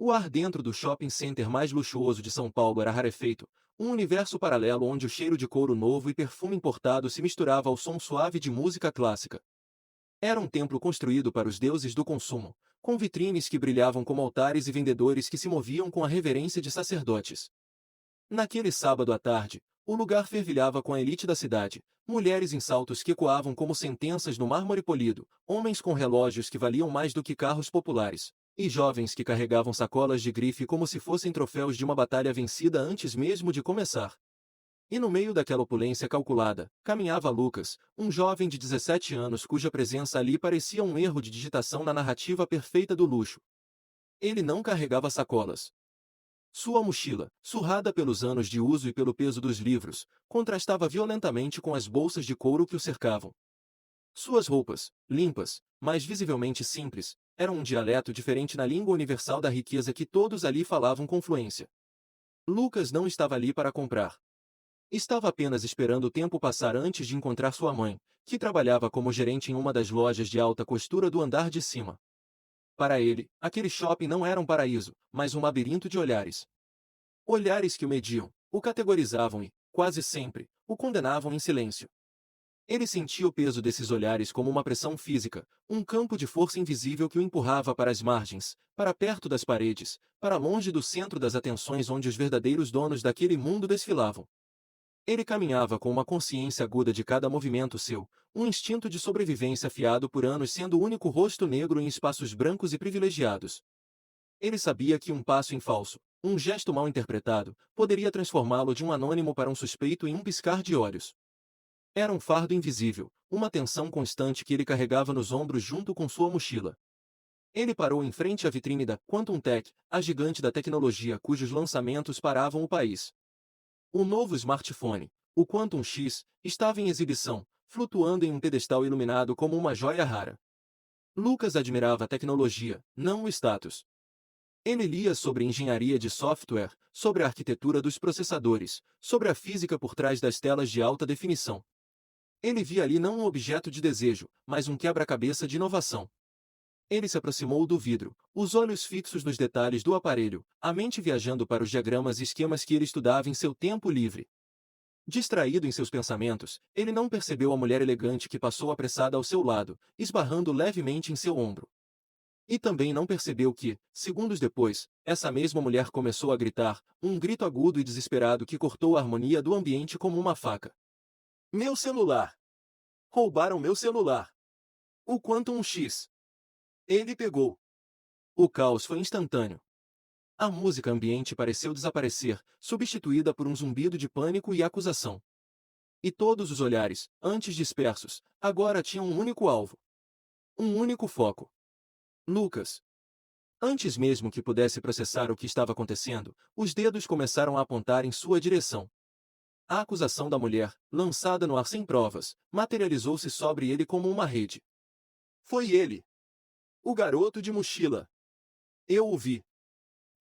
O ar dentro do shopping center mais luxuoso de São Paulo era rarefeito, um universo paralelo onde o cheiro de couro novo e perfume importado se misturava ao som suave de música clássica. Era um templo construído para os deuses do consumo, com vitrines que brilhavam como altares e vendedores que se moviam com a reverência de sacerdotes. Naquele sábado à tarde, o lugar fervilhava com a elite da cidade, mulheres em saltos que ecoavam como sentenças no mármore polido, homens com relógios que valiam mais do que carros populares, e jovens que carregavam sacolas de grife como se fossem troféus de uma batalha vencida antes mesmo de começar. E no meio daquela opulência calculada, caminhava Lucas, um jovem de 17 anos cuja presença ali parecia um erro de digitação na narrativa perfeita do luxo. Ele não carregava sacolas. Sua mochila, surrada pelos anos de uso e pelo peso dos livros, contrastava violentamente com as bolsas de couro que o cercavam. Suas roupas, limpas, mas visivelmente simples, eram um dialeto diferente na língua universal da riqueza que todos ali falavam com fluência. Lucas não estava ali para comprar. Estava apenas esperando o tempo passar antes de encontrar sua mãe, que trabalhava como gerente em uma das lojas de alta costura do andar de cima. Para ele, aquele shopping não era um paraíso, mas um labirinto de olhares. Olhares que o mediam, o categorizavam e, quase sempre, o condenavam em silêncio. Ele sentia o peso desses olhares como uma pressão física, um campo de força invisível que o empurrava para as margens, para perto das paredes, para longe do centro das atenções onde os verdadeiros donos daquele mundo desfilavam. Ele caminhava com uma consciência aguda de cada movimento seu, um instinto de sobrevivência afiado por anos sendo o único rosto negro em espaços brancos e privilegiados. Ele sabia que um passo em falso, um gesto mal interpretado, poderia transformá-lo de um anônimo para um suspeito em um piscar de olhos. Era um fardo invisível, uma tensão constante que ele carregava nos ombros junto com sua mochila. Ele parou em frente à vitrine da Quantum Tech, a gigante da tecnologia cujos lançamentos paravam o país. O novo smartphone, o Quantum X, estava em exibição, flutuando em um pedestal iluminado como uma joia rara. Lucas admirava a tecnologia, não o status. Ele lia sobre engenharia de software, sobre a arquitetura dos processadores, sobre a física por trás das telas de alta definição. Ele via ali não um objeto de desejo, mas um quebra-cabeça de inovação. Ele se aproximou do vidro, os olhos fixos nos detalhes do aparelho, a mente viajando para os diagramas e esquemas que ele estudava em seu tempo livre. Distraído em seus pensamentos, ele não percebeu a mulher elegante que passou apressada ao seu lado, esbarrando levemente em seu ombro. E também não percebeu que, segundos depois, essa mesma mulher começou a gritar, um grito agudo e desesperado que cortou a harmonia do ambiente como uma faca. Meu celular! Roubaram meu celular! O Quantum X! Ele pegou! O caos foi instantâneo. A música ambiente pareceu desaparecer, substituída por um zumbido de pânico e acusação. E todos os olhares, antes dispersos, agora tinham um único alvo. Um único foco. Lucas. Antes mesmo que pudesse processar o que estava acontecendo, os dedos começaram a apontar em sua direção. A acusação da mulher, lançada no ar sem provas, materializou-se sobre ele como uma rede. Foi ele. O garoto de mochila. Eu o vi.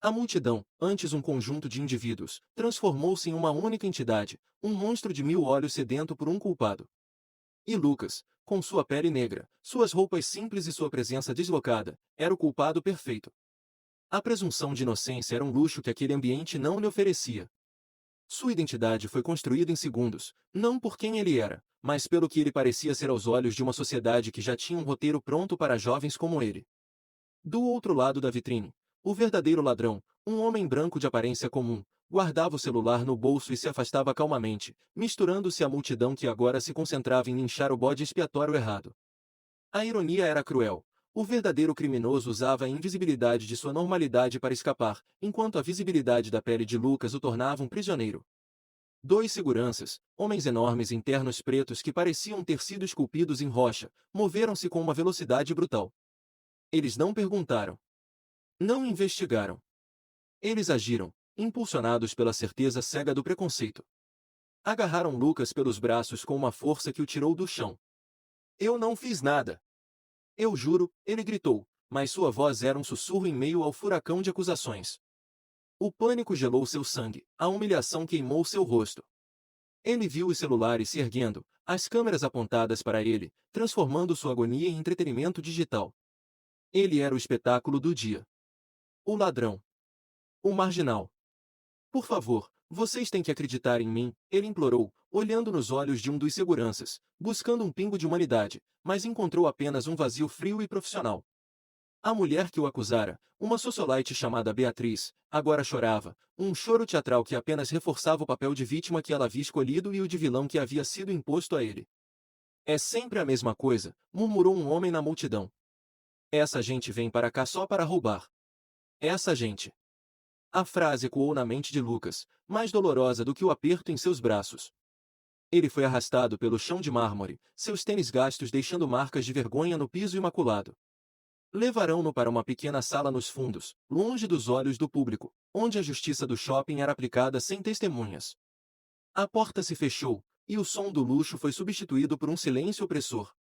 A multidão, antes um conjunto de indivíduos, transformou-se em uma única entidade, um monstro de 1000 olhos sedento por um culpado. E Lucas, com sua pele negra, suas roupas simples e sua presença deslocada, era o culpado perfeito. A presunção de inocência era um luxo que aquele ambiente não lhe oferecia. Sua identidade foi construída em segundos, não por quem ele era, mas pelo que ele parecia ser aos olhos de uma sociedade que já tinha um roteiro pronto para jovens como ele. Do outro lado da vitrine, o verdadeiro ladrão, um homem branco de aparência comum, guardava o celular no bolso e se afastava calmamente, misturando-se à multidão que agora se concentrava em linchar o bode expiatório errado. A ironia era cruel. O verdadeiro criminoso usava a invisibilidade de sua normalidade para escapar, enquanto a visibilidade da pele de Lucas o tornava um prisioneiro. Dois seguranças, homens enormes em ternos pretos que pareciam ter sido esculpidos em rocha, moveram-se com uma velocidade brutal. Eles não perguntaram. Não investigaram. Eles agiram, impulsionados pela certeza cega do preconceito. Agarraram Lucas pelos braços com uma força que o tirou do chão. Eu não fiz nada. Eu juro, ele gritou, mas sua voz era um sussurro em meio ao furacão de acusações. O pânico gelou seu sangue, a humilhação queimou seu rosto. Ele viu os celulares se erguendo, as câmeras apontadas para ele, transformando sua agonia em entretenimento digital. Ele era o espetáculo do dia. O ladrão. O marginal. Por favor, vocês têm que acreditar em mim, ele implorou, olhando nos olhos de um dos seguranças, buscando um pingo de humanidade, mas encontrou apenas um vazio frio e profissional. A mulher que o acusara, uma socialite chamada Beatriz, agora chorava, um choro teatral que apenas reforçava o papel de vítima que ela havia escolhido e o de vilão que havia sido imposto a ele. É sempre a mesma coisa, murmurou um homem na multidão. Essa gente vem para cá só para roubar. Essa gente. A frase ecoou na mente de Lucas, mais dolorosa do que o aperto em seus braços. Ele foi arrastado pelo chão de mármore, seus tênis gastos deixando marcas de vergonha no piso imaculado. Levarão-no para uma pequena sala nos fundos, longe dos olhos do público, onde a justiça do shopping era aplicada sem testemunhas. A porta se fechou, e o som do luxo foi substituído por um silêncio opressor.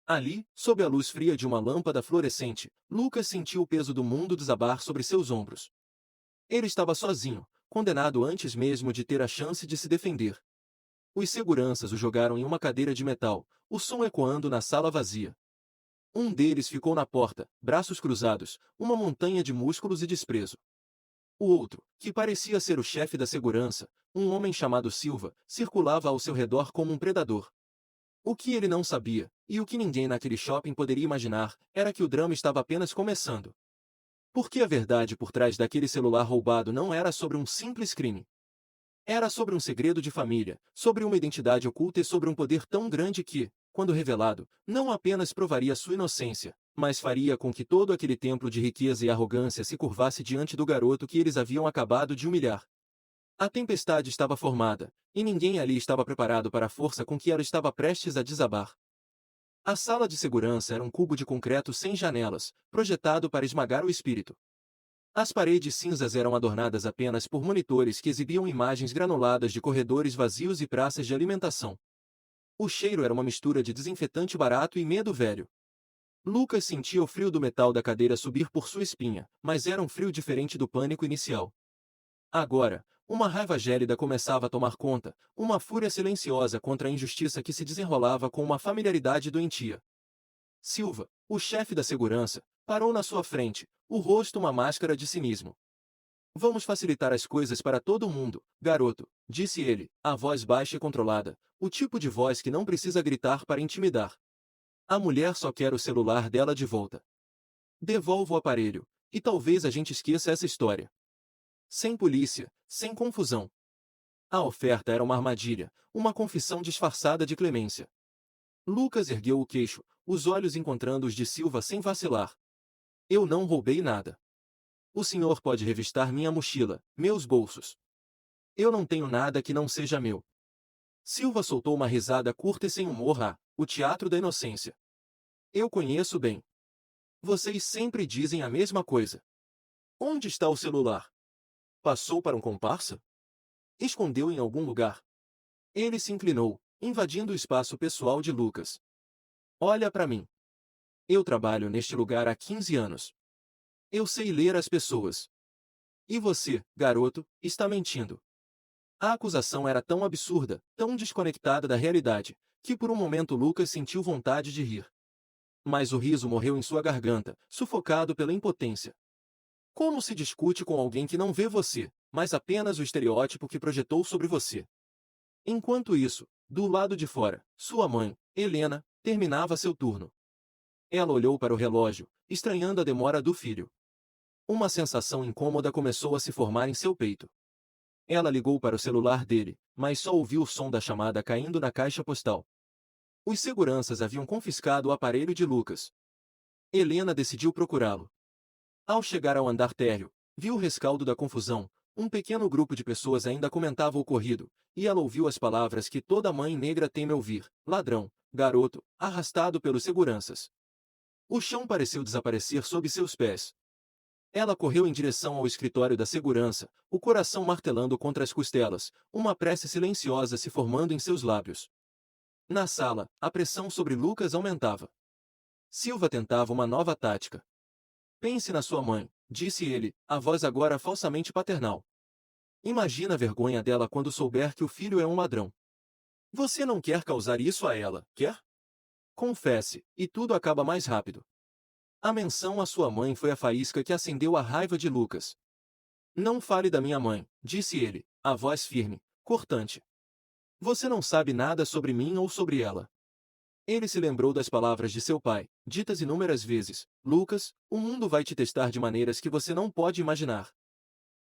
Ali, sob a luz fria de uma lâmpada fluorescente, Lucas sentiu o peso do mundo desabar sobre seus ombros. Ele estava sozinho, condenado antes mesmo de ter a chance de se defender. Os seguranças o jogaram em uma cadeira de metal, o som ecoando na sala vazia. Um deles ficou na porta, braços cruzados, uma montanha de músculos e desprezo. O outro, que parecia ser o chefe da segurança, um homem chamado Silva, circulava ao seu redor como um predador. O que ele não sabia, e o que ninguém naquele shopping poderia imaginar, era que o drama estava apenas começando. Porque a verdade por trás daquele celular roubado não era sobre um simples crime. Era sobre um segredo de família, sobre uma identidade oculta e sobre um poder tão grande que, quando revelado, não apenas provaria sua inocência, mas faria com que todo aquele templo de riqueza e arrogância se curvasse diante do garoto que eles haviam acabado de humilhar. A tempestade estava formada, e ninguém ali estava preparado para a força com que ela estava prestes a desabar. A sala de segurança era um cubo de concreto sem janelas, projetado para esmagar o espírito. As paredes cinzas eram adornadas apenas por monitores que exibiam imagens granuladas de corredores vazios e praças de alimentação. O cheiro era uma mistura de desinfetante barato e medo velho. Lucas sentia o frio do metal da cadeira subir por sua espinha, mas era um frio diferente do pânico inicial. Agora, uma raiva gélida começava a tomar conta, uma fúria silenciosa contra a injustiça que se desenrolava com uma familiaridade doentia. Silva, o chefe da segurança, parou na sua frente, o rosto uma máscara de cinismo. Vamos facilitar as coisas para todo mundo, garoto, disse ele, a voz baixa e controlada, o tipo de voz que não precisa gritar para intimidar. A mulher só quer o celular dela de volta. Devolva o aparelho, e talvez a gente esqueça essa história. Sem polícia, sem confusão. A oferta era uma armadilha, uma confissão disfarçada de clemência. Lucas ergueu o queixo, os olhos encontrando os de Silva sem vacilar. Eu não roubei nada. O senhor pode revistar minha mochila, meus bolsos. Eu não tenho nada que não seja meu. Silva soltou uma risada curta e sem humor. O teatro da inocência. Eu conheço bem. Vocês sempre dizem a mesma coisa. Onde está o celular? Passou para um comparsa? Escondeu em algum lugar? Ele se inclinou, invadindo o espaço pessoal de Lucas. Olha para mim. Eu trabalho neste lugar há 15 anos. Eu sei ler as pessoas. E você, garoto, está mentindo. A acusação era tão absurda, tão desconectada da realidade, que por um momento Lucas sentiu vontade de rir. Mas o riso morreu em sua garganta, sufocado pela impotência. Como se discute com alguém que não vê você, mas apenas o estereótipo que projetou sobre você? Enquanto isso, do lado de fora, sua mãe, Helena, terminava seu turno. Ela olhou para o relógio, estranhando a demora do filho. Uma sensação incômoda começou a se formar em seu peito. Ela ligou para o celular dele, mas só ouviu o som da chamada caindo na caixa postal. Os seguranças haviam confiscado o aparelho de Lucas. Helena decidiu procurá-lo. Ao chegar ao andar térreo, viu o rescaldo da confusão. Um pequeno grupo de pessoas ainda comentava o ocorrido, e ela ouviu as palavras que toda mãe negra teme ouvir: ladrão, garoto, arrastado pelos seguranças. O chão pareceu desaparecer sob seus pés. Ela correu em direção ao escritório da segurança, o coração martelando contra as costelas, uma prece silenciosa se formando em seus lábios. Na sala, a pressão sobre Lucas aumentava. Silva tentava uma nova tática. Pense na sua mãe, disse ele, a voz agora falsamente paternal. Imagina a vergonha dela quando souber que o filho é um ladrão. Você não quer causar isso a ela, quer? Confesse, e tudo acaba mais rápido. A menção à sua mãe foi a faísca que acendeu a raiva de Lucas. Não fale da minha mãe, disse ele, a voz firme, cortante. Você não sabe nada sobre mim ou sobre ela. Ele se lembrou das palavras de seu pai, ditas inúmeras vezes: Lucas, o mundo vai te testar de maneiras que você não pode imaginar.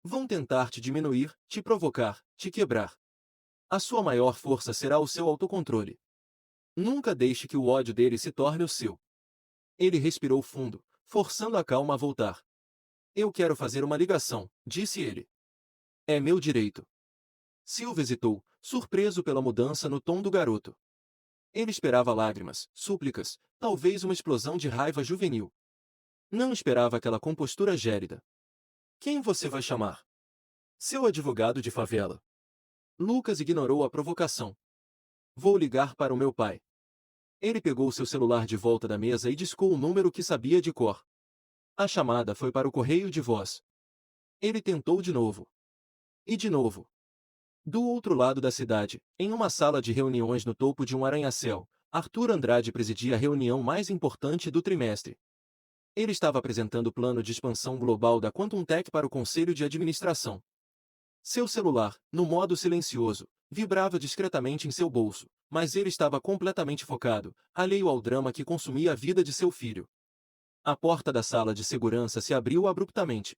Vão tentar te diminuir, te provocar, te quebrar. A sua maior força será o seu autocontrole. Nunca deixe que o ódio dele se torne o seu. Ele respirou fundo, forçando a calma a voltar. Eu quero fazer uma ligação, disse ele. É meu direito. Silva hesitou, surpreso pela mudança no tom do garoto. Ele esperava lágrimas, súplicas, talvez uma explosão de raiva juvenil. Não esperava aquela compostura gélida. Quem você vai chamar? Seu advogado de favela. Lucas ignorou a provocação. Vou ligar para o meu pai. Ele pegou seu celular de volta da mesa e discou o número que sabia de cor. A chamada foi para o correio de voz. Ele tentou de novo. E de novo. Do outro lado da cidade, em uma sala de reuniões no topo de um arranha-céu, Arthur Andrade presidia a reunião mais importante do trimestre. Ele estava apresentando o plano de expansão global da Quantum Tech para o conselho de administração. Seu celular, no modo silencioso, vibrava discretamente em seu bolso, mas ele estava completamente focado, alheio ao drama que consumia a vida de seu filho. A porta da sala de segurança se abriu abruptamente.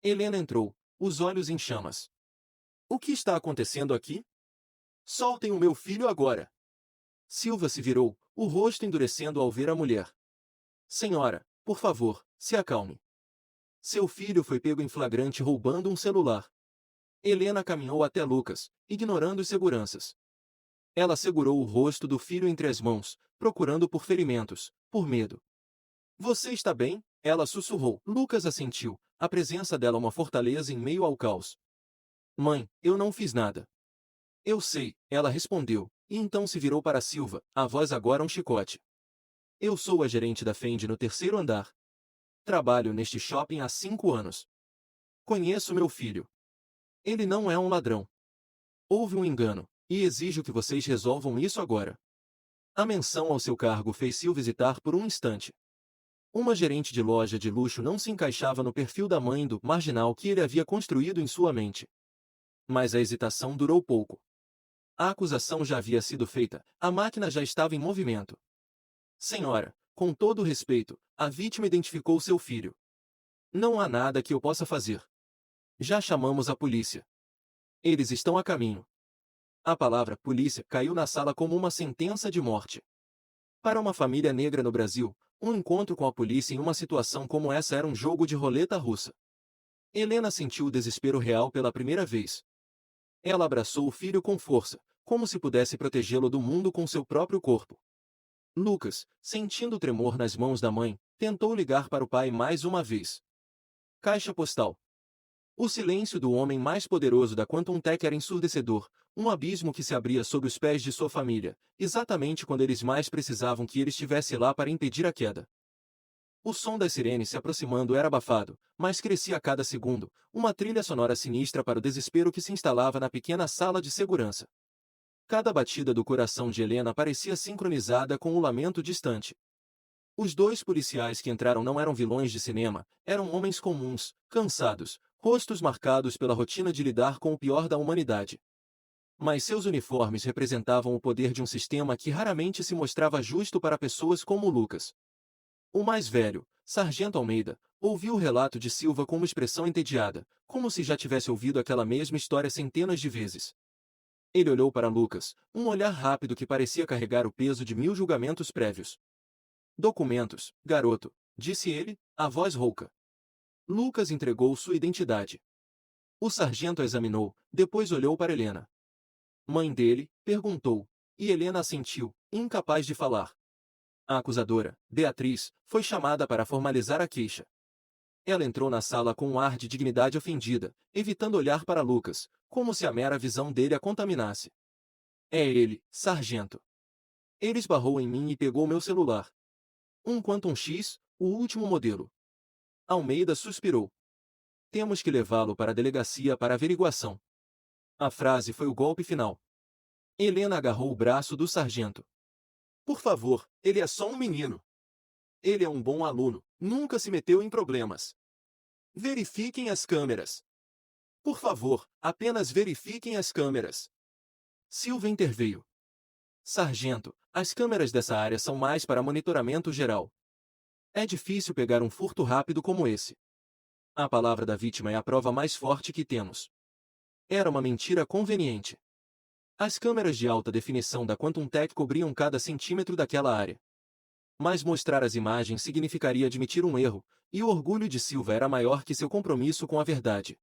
Helena entrou, os olhos em chamas. O que está acontecendo aqui? Soltem o meu filho agora! Silva se virou, o rosto endurecendo ao ver a mulher. Senhora, por favor, se acalme. Seu filho foi pego em flagrante roubando um celular. Helena caminhou até Lucas, ignorando os seguranças. Ela segurou o rosto do filho entre as mãos, procurando por ferimentos, por medo. Você está bem? Ela sussurrou. Lucas assentiu, a presença dela uma fortaleza em meio ao caos. Mãe, eu não fiz nada. Eu sei, ela respondeu, e então se virou para Silva, a voz agora um chicote. Eu sou a gerente da Fendi no terceiro andar. Trabalho neste shopping há 5 anos. Conheço meu filho. Ele não é um ladrão. Houve um engano, e exijo que vocês resolvam isso agora. A menção ao seu cargo fez Silva hesitar por um instante. Uma gerente de loja de luxo não se encaixava no perfil da mãe do marginal que ele havia construído em sua mente. Mas a hesitação durou pouco. A acusação já havia sido feita, a máquina já estava em movimento. Senhora, com todo o respeito, a vítima identificou seu filho. Não há nada que eu possa fazer. Já chamamos a polícia. Eles estão a caminho. A palavra polícia caiu na sala como uma sentença de morte. Para uma família negra no Brasil, um encontro com a polícia em uma situação como essa era um jogo de roleta russa. Helena sentiu o desespero real pela primeira vez. Ela abraçou o filho com força, como se pudesse protegê-lo do mundo com seu próprio corpo. Lucas, sentindo o tremor nas mãos da mãe, tentou ligar para o pai mais uma vez. Caixa postal. O silêncio do homem mais poderoso da Quantum Tech era ensurdecedor, um abismo que se abria sob os pés de sua família, exatamente quando eles mais precisavam que ele estivesse lá para impedir a queda. O som das sirenes se aproximando era abafado, mas crescia a cada segundo, uma trilha sonora sinistra para o desespero que se instalava na pequena sala de segurança. Cada batida do coração de Helena parecia sincronizada com o lamento distante. Os 2 policiais que entraram não eram vilões de cinema, eram homens comuns, cansados, rostos marcados pela rotina de lidar com o pior da humanidade. Mas seus uniformes representavam o poder de um sistema que raramente se mostrava justo para pessoas como Lucas. O mais velho, Sargento Almeida, ouviu o relato de Silva com uma expressão entediada, como se já tivesse ouvido aquela mesma história centenas de vezes. Ele olhou para Lucas, um olhar rápido que parecia carregar o peso de 1000 julgamentos prévios. Documentos, garoto, disse ele, a voz rouca. Lucas entregou sua identidade. O sargento a examinou, depois olhou para Helena. Mãe dele? Perguntou, e Helena assentiu, incapaz de falar. A acusadora, Beatriz, foi chamada para formalizar a queixa. Ela entrou na sala com um ar de dignidade ofendida, evitando olhar para Lucas, como se a mera visão dele a contaminasse. É ele, sargento. Ele esbarrou em mim e pegou meu celular. Um Quantum X, o último modelo. Almeida suspirou. Temos que levá-lo para a delegacia para averiguação. A frase foi o golpe final. Helena agarrou o braço do sargento. Por favor, ele é só um menino. Ele é um bom aluno, nunca se meteu em problemas. Verifiquem as câmeras. Por favor, apenas verifiquem as câmeras. Silva interveio. Sargento, as câmeras dessa área são mais para monitoramento geral. É difícil pegar um furto rápido como esse. A palavra da vítima é a prova mais forte que temos. Era uma mentira conveniente. As câmeras de alta definição da Quantum Tech cobriam cada centímetro daquela área. Mas mostrar as imagens significaria admitir um erro, e o orgulho de Silva era maior que seu compromisso com a verdade.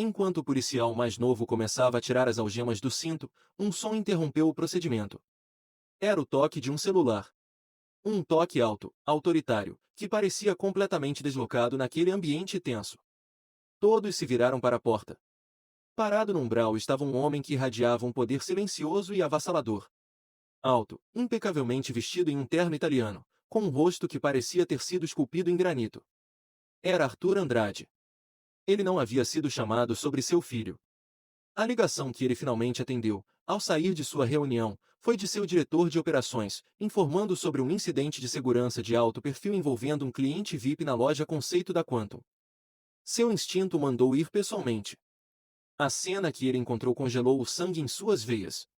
Enquanto o policial mais novo começava a tirar as algemas do cinto, um som interrompeu o procedimento. Era o toque de um celular. Um toque alto, autoritário, que parecia completamente deslocado naquele ambiente tenso. Todos se viraram para a porta. Parado no umbral estava um homem que irradiava um poder silencioso e avassalador. Alto, impecavelmente vestido em um terno italiano, com um rosto que parecia ter sido esculpido em granito. Era Arthur Andrade. Ele não havia sido chamado sobre seu filho. A ligação que ele finalmente atendeu, ao sair de sua reunião, foi de seu diretor de operações, informando sobre um incidente de segurança de alto perfil envolvendo um cliente VIP na loja Conceito da Quantum. Seu instinto o mandou ir pessoalmente. A cena que ele encontrou congelou o sangue em suas veias.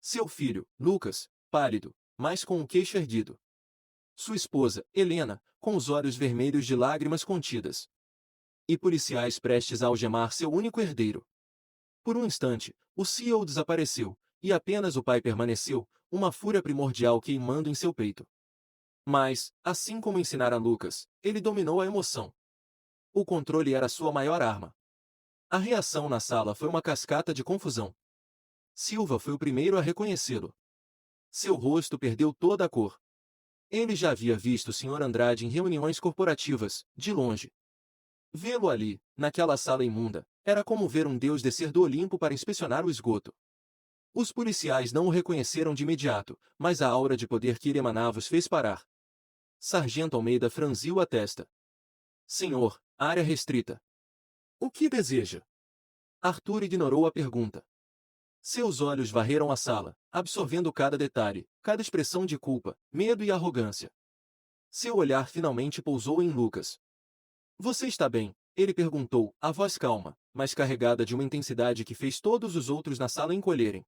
Seu filho, Lucas, pálido, mas com o queixo erguido. Sua esposa, Helena, com os olhos vermelhos de lágrimas contidas. E policiais prestes a algemar seu único herdeiro. Por um instante, o CEO desapareceu, e apenas o pai permaneceu, uma fúria primordial queimando em seu peito. Mas, assim como ensinara Lucas, ele dominou a emoção. O controle era sua maior arma. A reação na sala foi uma cascata de confusão. Silva foi o primeiro a reconhecê-lo. Seu rosto perdeu toda a cor. Ele já havia visto o Sr. Andrade em reuniões corporativas, de longe. Vê-lo ali, naquela sala imunda, era como ver um deus descer do Olimpo para inspecionar o esgoto. Os policiais não o reconheceram de imediato, mas a aura de poder que ele emanava os fez parar. Sargento Almeida franziu a testa. Senhor, área restrita. O que deseja? Arthur ignorou a pergunta. Seus olhos varreram a sala, absorvendo cada detalhe, cada expressão de culpa, medo e arrogância. Seu olhar finalmente pousou em Lucas. Você está bem? Ele perguntou, a voz calma, mas carregada de uma intensidade que fez todos os outros na sala encolherem.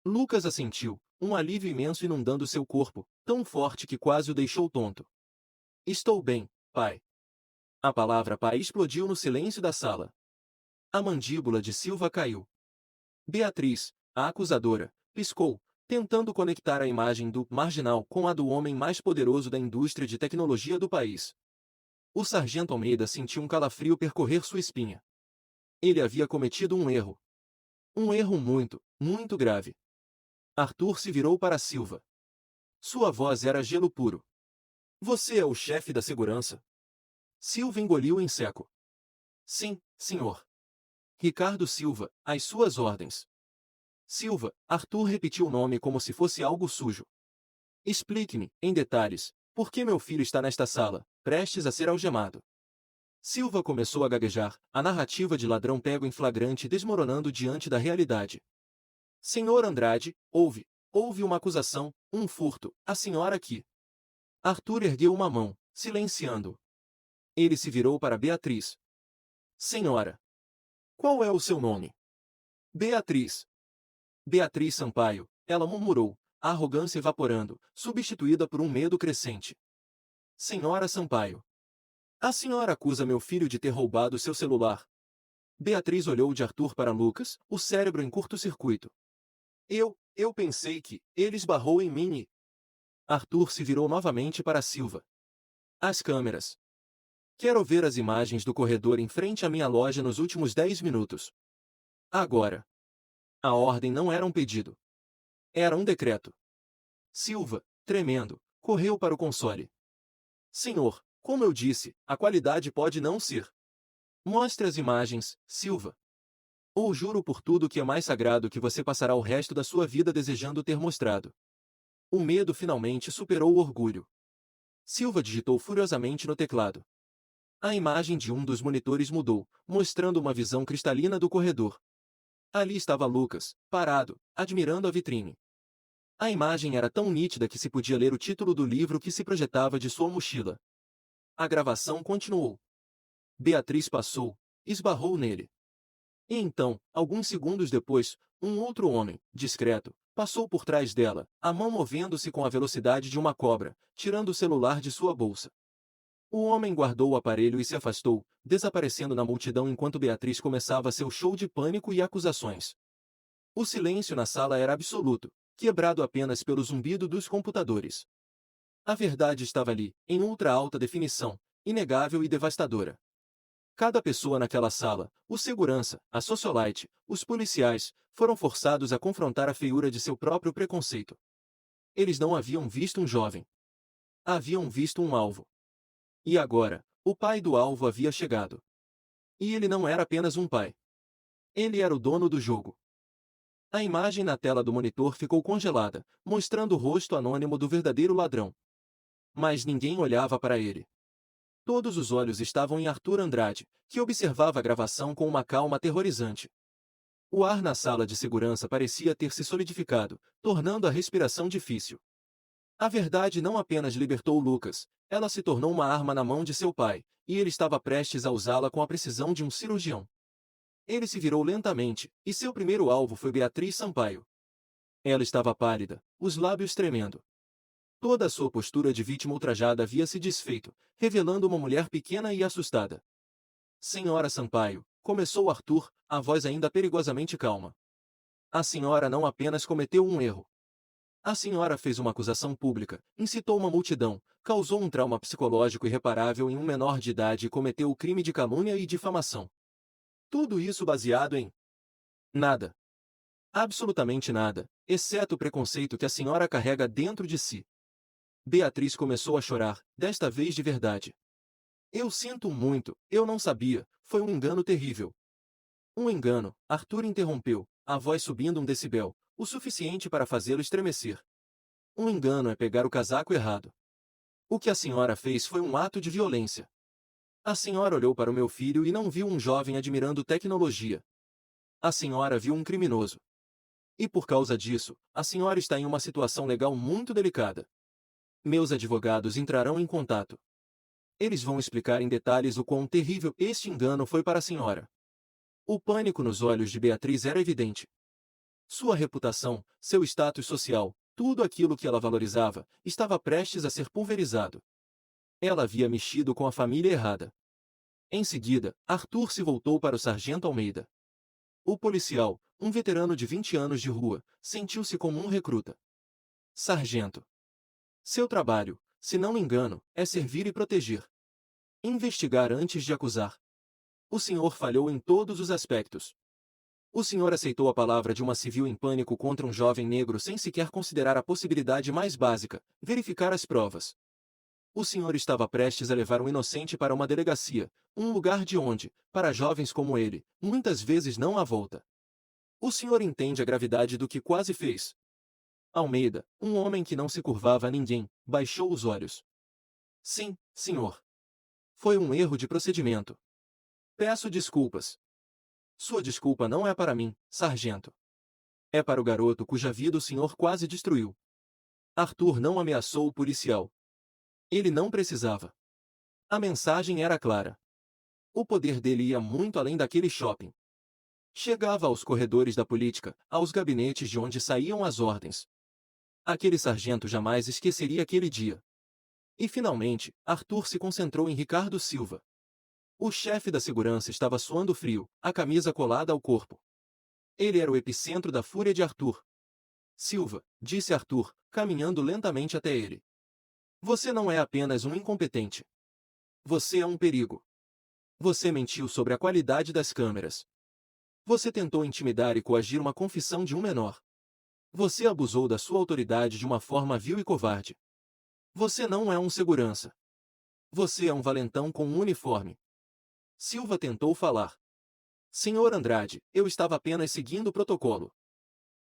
Lucas assentiu, um alívio imenso inundando seu corpo, tão forte que quase o deixou tonto. Estou bem, pai. A palavra pai explodiu no silêncio da sala. A mandíbula de Silva caiu. Beatriz, a acusadora, piscou, tentando conectar a imagem do marginal com a do homem mais poderoso da indústria de tecnologia do país. O sargento Almeida sentiu um calafrio percorrer sua espinha. Ele havia cometido um erro. Um erro muito, muito grave. Arthur se virou para Silva. Sua voz era gelo puro. Você é o chefe da segurança? Silva engoliu em seco. Sim, senhor. Ricardo Silva, às suas ordens. Silva, Arthur repetiu o nome como se fosse algo sujo. Explique-me, em detalhes, por que meu filho está nesta sala, prestes a ser algemado. Silva começou a gaguejar, a narrativa de ladrão pego em flagrante desmoronando diante da realidade. Senhor Andrade, houve uma acusação, um furto, a senhora aqui. Arthur ergueu uma mão, silenciando-o. Ele se virou para Beatriz. Senhora. Qual é o seu nome? Beatriz. Beatriz Sampaio, ela murmurou, a arrogância evaporando, substituída por um medo crescente. Senhora Sampaio. A senhora acusa meu filho de ter roubado seu celular. Beatriz olhou de Arthur para Lucas, o cérebro em curto-circuito. Eu pensei que, ele esbarrou em mim e... Arthur se virou novamente para Silva. As câmeras. Quero ver as imagens do corredor em frente à minha loja nos últimos 10 minutos. Agora. A ordem não era um pedido. Era um decreto. Silva, tremendo, correu para o console. Senhor, como eu disse, a qualidade pode não ser. Mostre as imagens, Silva. Ou juro por tudo que é mais sagrado que você passará o resto da sua vida desejando ter mostrado. O medo finalmente superou o orgulho. Silva digitou furiosamente no teclado. A imagem de um dos monitores mudou, mostrando uma visão cristalina do corredor. Ali estava Lucas, parado, admirando a vitrine. A imagem era tão nítida que se podia ler o título do livro que se projetava de sua mochila. A gravação continuou. Beatriz passou, esbarrou nele. E então, alguns segundos depois, um outro homem, discreto, passou por trás dela, a mão movendo-se com a velocidade de uma cobra, tirando o celular de sua bolsa. O homem guardou o aparelho e se afastou, desaparecendo na multidão enquanto Beatriz começava seu show de pânico e acusações. O silêncio na sala era absoluto, quebrado apenas pelo zumbido dos computadores. A verdade estava ali, em ultra alta definição, inegável e devastadora. Cada pessoa naquela sala, o segurança, a socialite, os policiais, foram forçados a confrontar a feiura de seu próprio preconceito. Eles não haviam visto um jovem. Haviam visto um alvo. E agora, o pai do alvo havia chegado. E ele não era apenas um pai. Ele era o dono do jogo. A imagem na tela do monitor ficou congelada, mostrando o rosto anônimo do verdadeiro ladrão. Mas ninguém olhava para ele. Todos os olhos estavam em Arthur Andrade, que observava a gravação com uma calma aterrorizante. O ar na sala de segurança parecia ter se solidificado, tornando a respiração difícil. A verdade não apenas libertou Lucas, ela se tornou uma arma na mão de seu pai, e ele estava prestes a usá-la com a precisão de um cirurgião. Ele se virou lentamente, e seu primeiro alvo foi Beatriz Sampaio. Ela estava pálida, os lábios tremendo. Toda a sua postura de vítima ultrajada havia se desfeito, revelando uma mulher pequena e assustada. Senhora Sampaio, começou Arthur, a voz ainda perigosamente calma. A senhora não apenas cometeu um erro. A senhora fez uma acusação pública, incitou uma multidão, causou um trauma psicológico irreparável em um menor de idade e cometeu o crime de calúnia e difamação. Tudo isso baseado em nada. Absolutamente nada, exceto o preconceito que a senhora carrega dentro de si. Beatriz começou a chorar, desta vez de verdade. Eu sinto muito, eu não sabia, foi um engano terrível. Um engano, Arthur interrompeu, a voz subindo um decibel, o suficiente para fazê-lo estremecer. Um engano é pegar o casaco errado. O que a senhora fez foi um ato de violência. A senhora olhou para o meu filho e não viu um jovem admirando tecnologia. A senhora viu um criminoso. E por causa disso, a senhora está em uma situação legal muito delicada. Meus advogados entrarão em contato. Eles vão explicar em detalhes o quão terrível este engano foi para a senhora. O pânico nos olhos de Beatriz era evidente. Sua reputação, seu status social, tudo aquilo que ela valorizava, estava prestes a ser pulverizado. Ela havia mexido com a família errada. Em seguida, Arthur se voltou para o sargento Almeida. O policial, um veterano de 20 anos de rua, sentiu-se como um recruta. Sargento. Seu trabalho, se não me engano, é servir e proteger. Investigar antes de acusar. O senhor falhou em todos os aspectos. O senhor aceitou a palavra de uma civil em pânico contra um jovem negro sem sequer considerar a possibilidade mais básica, verificar as provas. O senhor estava prestes a levar um inocente para uma delegacia, um lugar de onde, para jovens como ele, muitas vezes não há volta. O senhor entende a gravidade do que quase fez. Almeida, um homem que não se curvava a ninguém, baixou os olhos. Sim, senhor. Foi um erro de procedimento. Peço desculpas. Sua desculpa não é para mim, sargento. É para o garoto cuja vida o senhor quase destruiu. Arthur não ameaçou o policial. Ele não precisava. A mensagem era clara. O poder dele ia muito além daquele shopping. Chegava aos corredores da política, aos gabinetes de onde saíam as ordens. Aquele sargento jamais esqueceria aquele dia. E finalmente, Arthur se concentrou em Ricardo Silva. O chefe da segurança estava suando frio, a camisa colada ao corpo. Ele era o epicentro da fúria de Arthur. Silva, disse Arthur, caminhando lentamente até ele. Você não é apenas um incompetente. Você é um perigo. Você mentiu sobre a qualidade das câmeras. Você tentou intimidar e coagir uma confissão de um menor. Você abusou da sua autoridade de uma forma vil e covarde. Você não é um segurança. Você é um valentão com um uniforme. Silva tentou falar. Senhor Andrade, eu estava apenas seguindo o protocolo.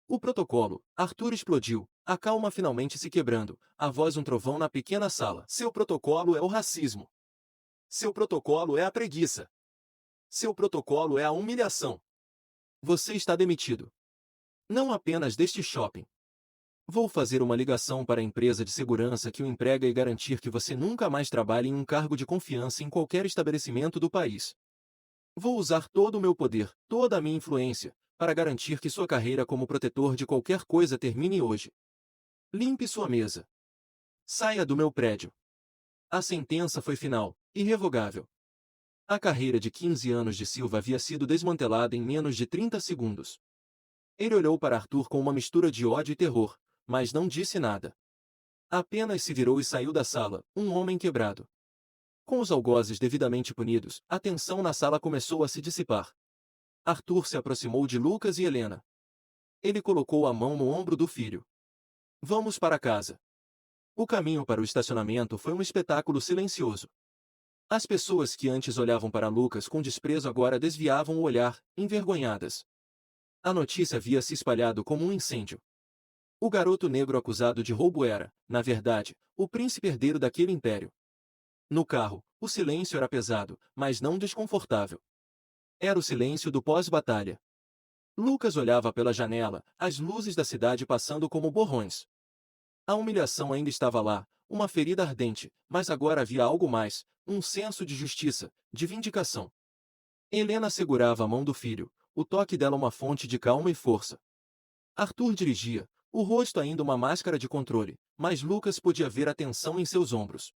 O protocolo, Arthur explodiu, a calma finalmente se quebrando, a voz um trovão na pequena sala. Seu protocolo é o racismo. Seu protocolo é a preguiça. Seu protocolo é a humilhação. Você está demitido. Não apenas deste shopping. Vou fazer uma ligação para a empresa de segurança que o emprega e garantir que você nunca mais trabalhe em um cargo de confiança em qualquer estabelecimento do país. Vou usar todo o meu poder, toda a minha influência, para garantir que sua carreira como protetor de qualquer coisa termine hoje. Limpe sua mesa. Saia do meu prédio. A sentença foi final, irrevogável. A carreira de 15 anos de Silva havia sido desmantelada em menos de 30 segundos. Ele olhou para Arthur com uma mistura de ódio e terror, mas não disse nada. Apenas se virou e saiu da sala, um homem quebrado. Com os algozes devidamente punidos, a tensão na sala começou a se dissipar. Arthur se aproximou de Lucas e Helena. Ele colocou a mão no ombro do filho. Vamos para casa. O caminho para o estacionamento foi um espetáculo silencioso. As pessoas que antes olhavam para Lucas com desprezo agora desviavam o olhar, envergonhadas. A notícia havia se espalhado como um incêndio. O garoto negro acusado de roubo era, na verdade, o príncipe herdeiro daquele império. No carro, o silêncio era pesado, mas não desconfortável. Era o silêncio do pós-batalha. Lucas olhava pela janela, as luzes da cidade passando como borrões. A humilhação ainda estava lá, uma ferida ardente, mas agora havia algo mais, um senso de justiça, de vindicação. Helena segurava a mão do filho, o toque dela uma fonte de calma e força. Arthur dirigia, o rosto ainda uma máscara de controle, mas Lucas podia ver a tensão em seus ombros.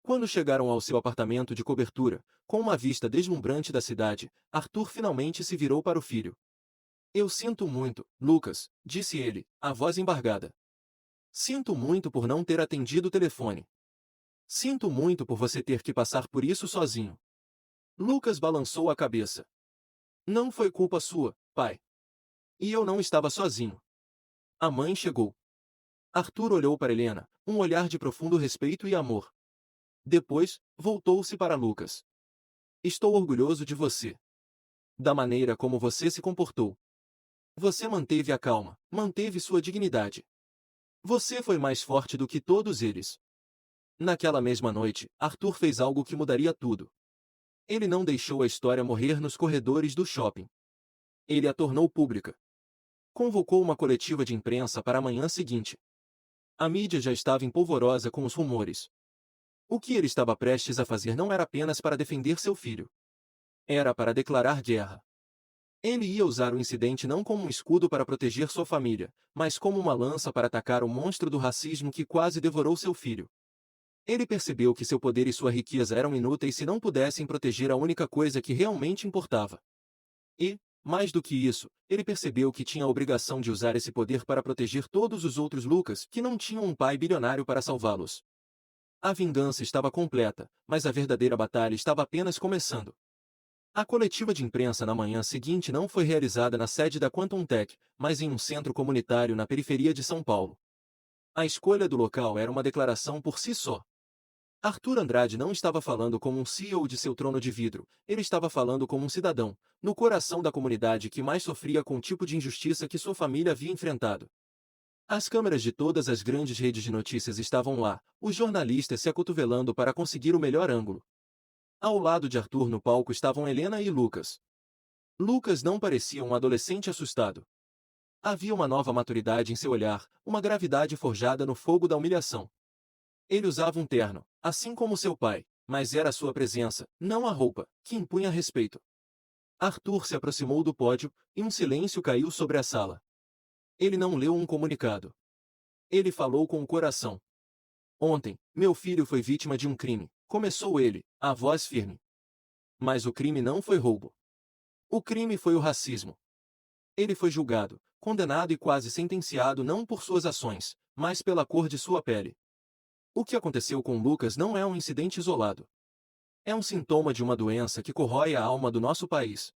Quando chegaram ao seu apartamento de cobertura, com uma vista deslumbrante da cidade, Arthur finalmente se virou para o filho. Eu sinto muito, Lucas, disse ele, a voz embargada. Sinto muito por não ter atendido o telefone. Sinto muito por você ter que passar por isso sozinho. Lucas balançou a cabeça. Não foi culpa sua, pai. E eu não estava sozinho. A mãe chegou. Arthur olhou para Helena, um olhar de profundo respeito e amor. Depois, voltou-se para Lucas. Estou orgulhoso de você. Da maneira como você se comportou. Você manteve a calma, manteve sua dignidade. Você foi mais forte do que todos eles. Naquela mesma noite, Arthur fez algo que mudaria tudo. Ele não deixou a história morrer nos corredores do shopping. Ele a tornou pública. Convocou uma coletiva de imprensa para a manhã seguinte. A mídia já estava empolvorosa com os rumores. O que ele estava prestes a fazer não era apenas para defender seu filho. Era para declarar guerra. Ele ia usar o incidente não como um escudo para proteger sua família, mas como uma lança para atacar o monstro do racismo que quase devorou seu filho. Ele percebeu que seu poder e sua riqueza eram inúteis se não pudessem proteger a única coisa que realmente importava. E, mais do que isso, ele percebeu que tinha a obrigação de usar esse poder para proteger todos os outros Lucas que não tinham um pai bilionário para salvá-los. A vingança estava completa, mas a verdadeira batalha estava apenas começando. A coletiva de imprensa na manhã seguinte não foi realizada na sede da Quantum Tech, mas em um centro comunitário na periferia de São Paulo. A escolha do local era uma declaração por si só. Arthur Andrade não estava falando como um CEO de seu trono de vidro, ele estava falando como um cidadão, no coração da comunidade que mais sofria com o tipo de injustiça que sua família havia enfrentado. As câmeras de todas as grandes redes de notícias estavam lá, os jornalistas se acotovelando para conseguir o melhor ângulo. Ao lado de Arthur no palco estavam Helena e Lucas. Lucas não parecia um adolescente assustado. Havia uma nova maturidade em seu olhar, uma gravidade forjada no fogo da humilhação. Ele usava um terno, assim como seu pai, mas era a sua presença, não a roupa, que impunha respeito. Arthur se aproximou do pódio, e um silêncio caiu sobre a sala. Ele não leu um comunicado. Ele falou com o coração. Ontem, meu filho foi vítima de um crime, começou ele, a voz firme. Mas o crime não foi roubo. O crime foi o racismo. Ele foi julgado, condenado e quase sentenciado não por suas ações, mas pela cor de sua pele. O que aconteceu com Lucas não é um incidente isolado. É um sintoma de uma doença que corrói a alma do nosso país.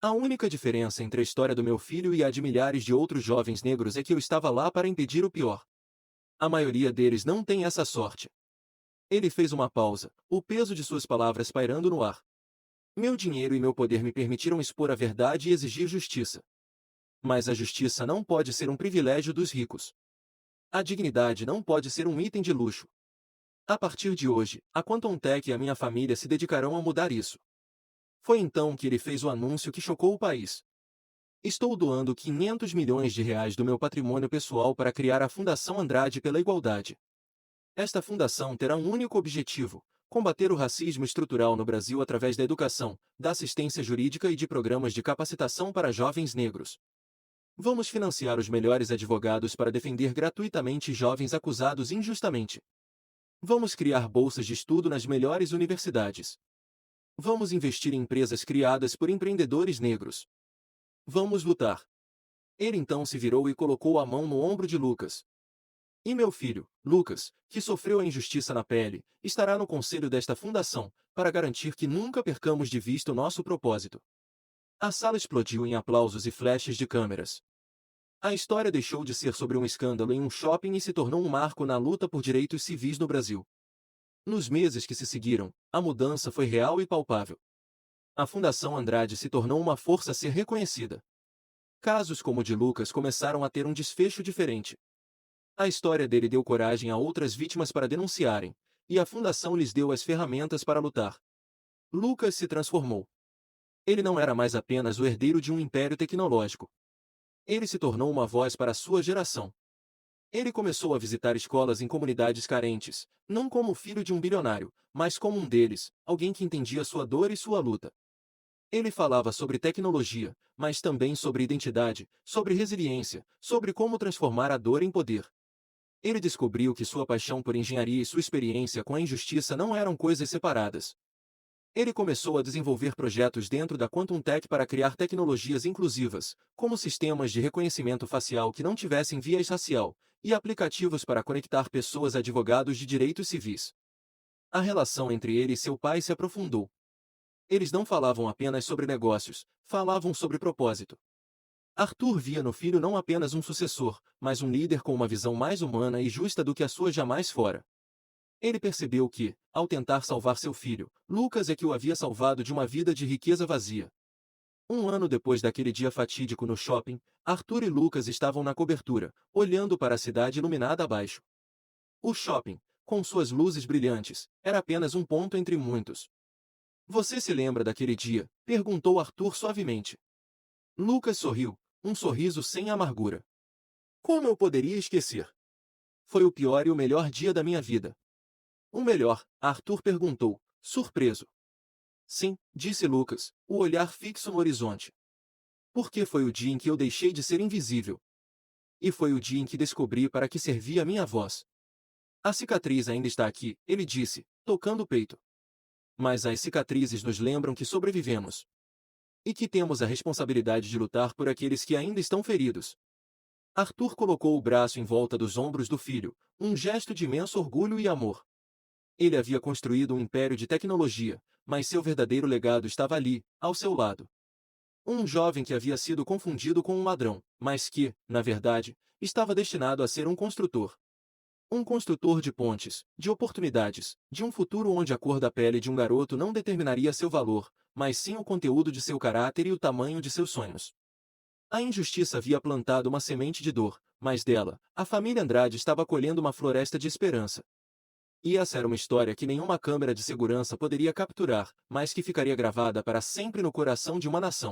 A única diferença entre a história do meu filho e a de milhares de outros jovens negros é que eu estava lá para impedir o pior. A maioria deles não tem essa sorte. Ele fez uma pausa, o peso de suas palavras pairando no ar. Meu dinheiro e meu poder me permitiram expor a verdade e exigir justiça. Mas a justiça não pode ser um privilégio dos ricos. A dignidade não pode ser um item de luxo. A partir de hoje, a Quantum Tech e a minha família se dedicarão a mudar isso. Foi então que ele fez o anúncio que chocou o país. Estou doando 500 milhões de reais do meu patrimônio pessoal para criar a Fundação Andrade pela Igualdade. Esta fundação terá um único objetivo: Combater o racismo estrutural no Brasil através da educação, da assistência jurídica e de programas de capacitação para jovens negros. Vamos financiar os melhores advogados para defender gratuitamente jovens acusados injustamente. Vamos criar bolsas de estudo nas melhores universidades. Vamos investir em empresas criadas por empreendedores negros. Vamos lutar. Ele então se virou e colocou a mão no ombro de Lucas. E meu filho, Lucas, que sofreu a injustiça na pele, estará no conselho desta fundação, para garantir que nunca percamos de vista o nosso propósito. A sala explodiu em aplausos e flashes de câmeras. A história deixou de ser sobre um escândalo em um shopping e se tornou um marco na luta por direitos civis no Brasil. Nos meses que se seguiram, a mudança foi real e palpável. A Fundação Andrade se tornou uma força a ser reconhecida. Casos como o de Lucas começaram a ter um desfecho diferente. A história dele deu coragem a outras vítimas para denunciarem, e a Fundação lhes deu as ferramentas para lutar. Lucas se transformou. Ele não era mais apenas o herdeiro de um império tecnológico. Ele se tornou uma voz para a sua geração. Ele começou a visitar escolas em comunidades carentes, não como filho de um bilionário, mas como um deles, alguém que entendia sua dor e sua luta. Ele falava sobre tecnologia, mas também sobre identidade, sobre resiliência, sobre como transformar a dor em poder. Ele descobriu que sua paixão por engenharia e sua experiência com a injustiça não eram coisas separadas. Ele começou a desenvolver projetos dentro da Quantum Tech para criar tecnologias inclusivas, como sistemas de reconhecimento facial que não tivessem viés racial, e aplicativos para conectar pessoas a advogados de direitos civis. A relação entre ele e seu pai se aprofundou. Eles não falavam apenas sobre negócios, falavam sobre propósito. Arthur via no filho não apenas um sucessor, mas um líder com uma visão mais humana e justa do que a sua jamais fora. Ele percebeu que, ao tentar salvar seu filho, Lucas é que o havia salvado de uma vida de riqueza vazia. Um ano depois daquele dia fatídico no shopping, Arthur e Lucas estavam na cobertura, olhando para a cidade iluminada abaixo. O shopping, com suas luzes brilhantes, era apenas um ponto entre muitos. Você se lembra daquele dia? Perguntou Arthur suavemente. Lucas sorriu, um sorriso sem amargura. Como eu poderia esquecer? Foi o pior e o melhor dia da minha vida. O melhor? Arthur perguntou, surpreso. Sim, disse Lucas, o olhar fixo no horizonte. Porque foi o dia em que eu deixei de ser invisível. E foi o dia em que descobri para que servia a minha voz. A cicatriz ainda está aqui, ele disse, tocando o peito. Mas as cicatrizes nos lembram que sobrevivemos. E que temos a responsabilidade de lutar por aqueles que ainda estão feridos. Arthur colocou o braço em volta dos ombros do filho, um gesto de imenso orgulho e amor. Ele havia construído um império de tecnologia, mas seu verdadeiro legado estava ali, ao seu lado. Um jovem que havia sido confundido com um ladrão, mas que, na verdade, estava destinado a ser um construtor. Um construtor de pontes, de oportunidades, de um futuro onde a cor da pele de um garoto não determinaria seu valor, mas sim o conteúdo de seu caráter e o tamanho de seus sonhos. A injustiça havia plantado uma semente de dor, mas dela, a família Andrade estava colhendo uma floresta de esperança. E essa era uma história que nenhuma câmera de segurança poderia capturar, mas que ficaria gravada para sempre no coração de uma nação.